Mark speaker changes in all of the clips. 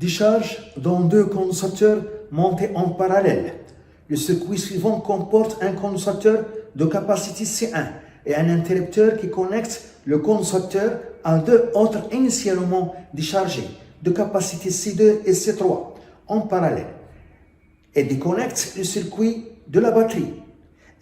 Speaker 1: Décharge dans deux condensateurs montés en parallèle. Le circuit suivant comporte un condensateur de capacité C1 et un interrupteur qui connecte le condensateur à deux autres initialement déchargés de capacité C2 et C3 en parallèle et déconnecte le circuit de la batterie.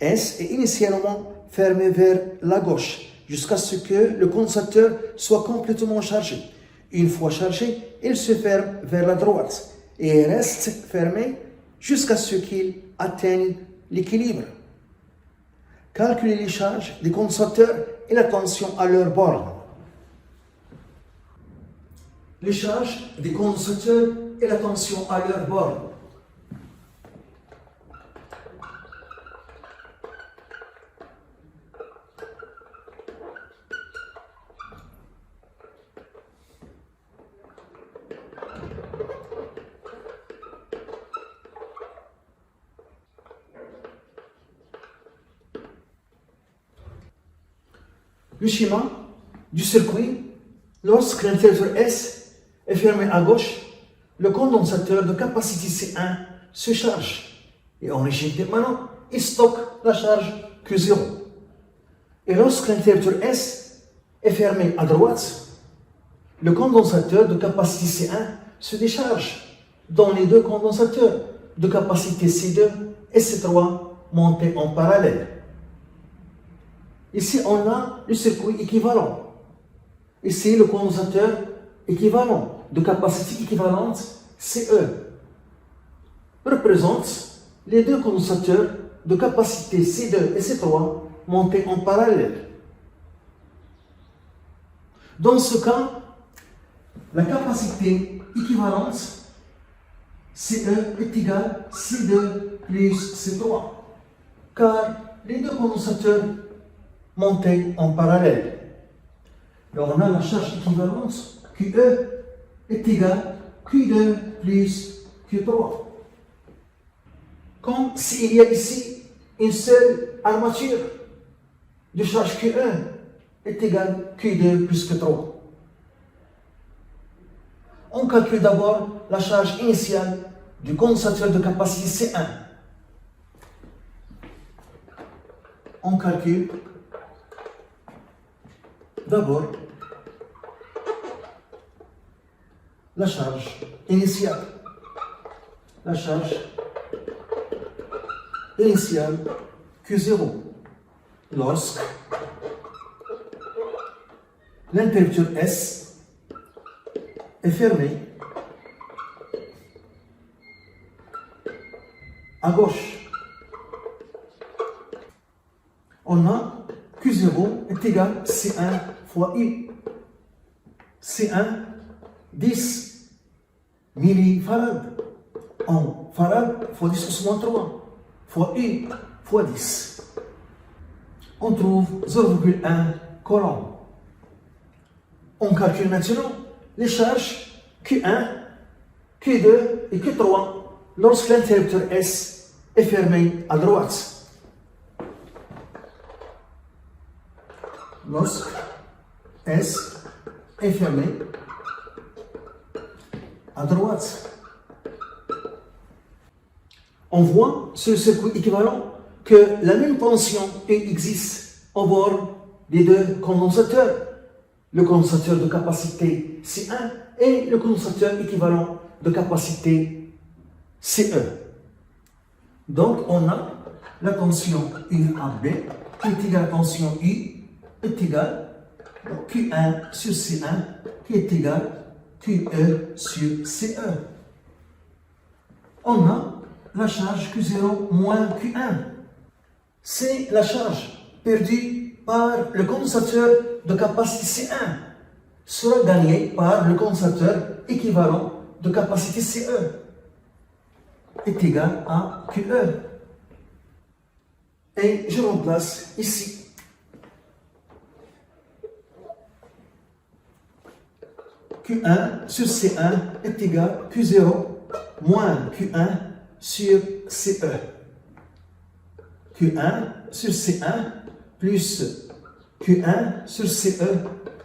Speaker 1: S est initialement fermé vers la gauche jusqu'à ce que le condensateur soit complètement chargé. Une fois chargé, il se ferme vers la droite et reste fermé jusqu'à ce qu'il atteigne l'équilibre. Calculez les charges des condensateurs et la tension à leur borne. Les charges des condensateurs et la tension à leur borne. Le schéma du circuit, lorsque l'interrupteur S est fermé à gauche, le condensateur de capacité C1 se charge et en régime permanent, il stocke la charge Q0. Et lorsque l'interrupteur S est fermé à droite, le condensateur de capacité C1 se décharge dans les deux condensateurs de capacité C2 et C3 montés en parallèle. Ici, on a le circuit équivalent. Ici, le condensateur équivalent de capacité équivalente CE représente les deux condensateurs de capacité C2 et C3 montés en parallèle. Dans ce cas, la capacité équivalente CE est égale à C2 plus C3, car les deux condensateurs montés en parallèle. Alors on a la charge équivalente QE est égale à Q2 plus Q3. Comme s'il y a ici une seule armature de charge Q1 est égale à Q2 plus Q3. On calcule d'abord la charge initiale du condensateur de capacité C1. On calcule d'abord la charge initiale. La charge initiale Q0 lorsque l'interrupteur S est fermé à gauche. On a Q0 est égal à C1 fois U. C1, 10 millifarad. En farad fois 10 plus moins 3 fois U fois 10. On trouve 0,1 coulomb. On calcule maintenant les charges Q1, Q2 et Q3 lorsque l'interrupteur S est fermé à droite. Lorsque S est fermé à droite. On voit sur le circuit équivalent que la même tension existe au bord des deux condensateurs. Le condensateur de capacité C1 et le condensateur équivalent de capacité CE. Donc on a la tension UAB qui est égale à la tension U est égal à Q1 sur C1 qui est égal à QE sur CE. On a la charge Q0 moins Q1. C'est la charge perdue par le condensateur de capacité C1 sera gagnée par le condensateur équivalent de capacité CE est égal à QE. Et je remplace ici. Q1 sur C1 est égal à Q0 moins Q1 sur CE. Q1 sur C1 plus Q1 sur CE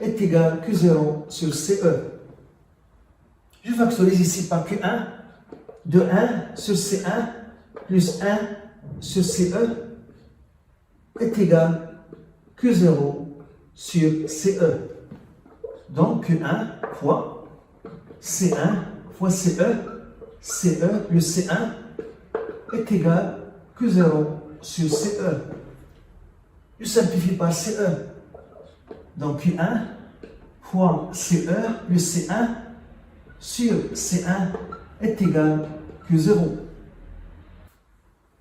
Speaker 1: est égal à Q0 sur CE. Je Je factorise ici par Q1 de 1 sur C1 plus 1 sur CE est égal Q0 sur CE. Donc Q1 fois C1 fois CE, CE plus C1 est égal Q0 sur CE. Je simplifie par CE. Donc Q1 fois CE plus C1 sur C1 est égal Q0.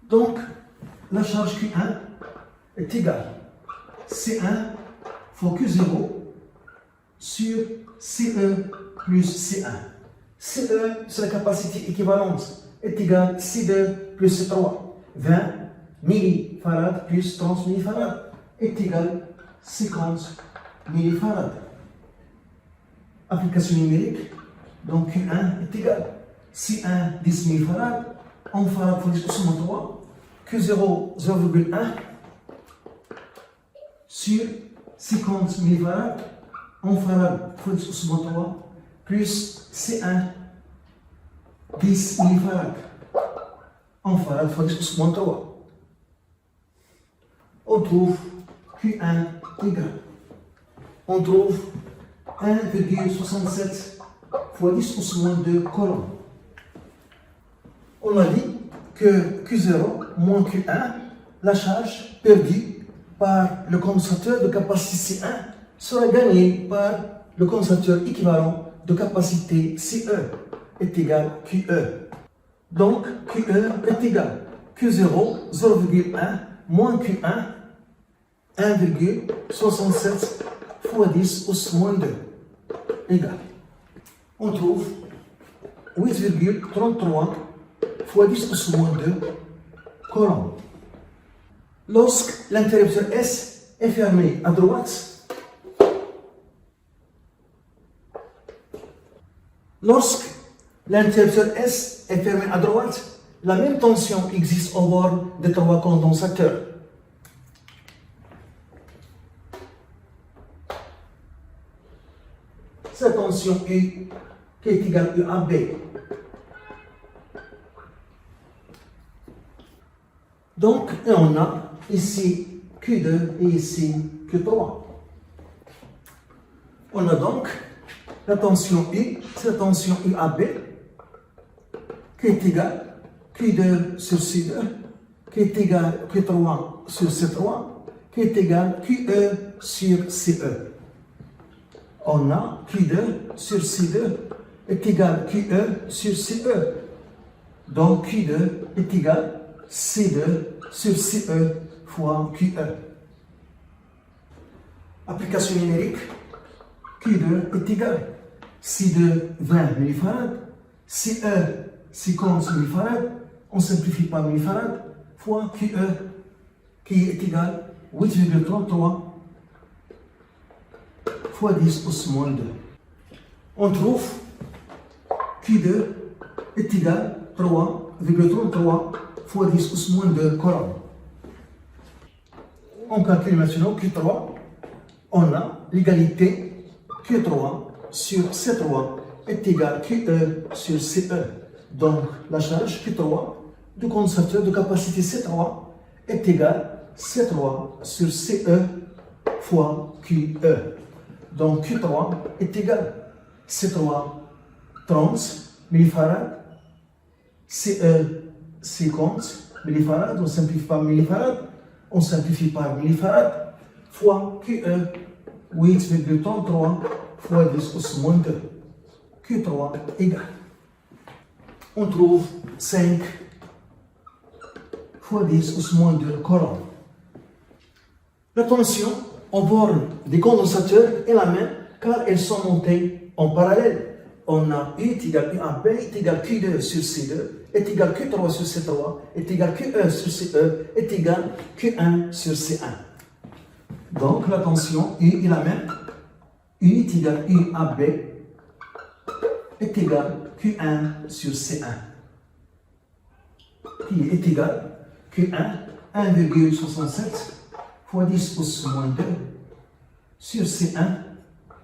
Speaker 1: Donc, la charge Q1 est égale C1 fois Q0 sur CE plus C1. CE, c'est la capacité équivalente, est égale C2 plus C3. 20 millifarad plus 30 millifarad est égal 50 millifarad. Application numérique, donc Q1 est égal C1 10 millifarad en farad fois 10 au 3. Q0 0,1 sur 50 millifarad en farad fois 10 au 3 plus C1 10 millifarad en farad fois 10 au 3. On trouve Q1 égal. On trouve 1,67 fois 10 au moins 2 coulombs. On a dit que Q0 moins Q1, la charge perdue par le condensateur de capacité C1 sera gagnée par le condensateur équivalent de capacité CE est égal QE. Donc QE est égal Q0 0,1 moins Q1 1,67 fois 10 au moins 2 égal. On trouve 8,33 fois 10 au moins 2 coulombs. Lorsque l'interrupteur S est fermé à droite, la même tension existe au bord des 3 condensateurs. Cette tension U qui est égale à UAB. Donc, on a ici Q2 et ici Q3. On a donc la tension U, c'est la tension UAB, qui est égale Q2 sur C2, qui est égale Q3 sur C3, qui est égale QE sur CE. On a Q2 sur C2 est égal QE sur CE. Donc Q2 est égal C2 sur CE fois QE. Application numérique, Q2 est égal C2 20 millifarad, CE 50 millifarad, on simplifie par millifarad, fois QE qui est égal 8,33 fois 10 au moins 2. On trouve Q2 est égal 3,33 fois 10 au moins 2 coulombs. On calcule maintenant Q3. On a l'égalité Q3 sur C3 est égal QE sur CE. Donc la charge Q3 du condensateur de capacité C3 est égal C3 sur CE fois QE. Donc Q3 est égal C3 30 millifarad, CE 50 millifarad, on simplifie par millifarad, on simplifie par millifarad, fois QE 8,33 fois 10 au moins 2. Q3 égale. On trouve 5 fois 10 au moins 2 coulombs. La tension au bord des condensateurs est la même car elles sont montées en parallèle. On a U est égal UAB est égal Q2 sur C2 est égal Q3 sur C3 est égal QE sur CE est égal Q1 sur C1. Donc la tension U est la même. U est égal UAB est égal Q1 sur C1 qui est égal Q1 1,67 fois 10 au moins 2 sur C1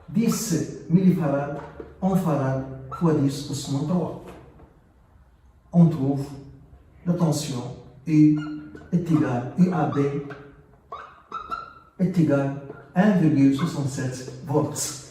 Speaker 1: 10 millifarad en farad fois 10 أس moins 3. On trouve la tension U est égale, UAB est égale 1,67 volts.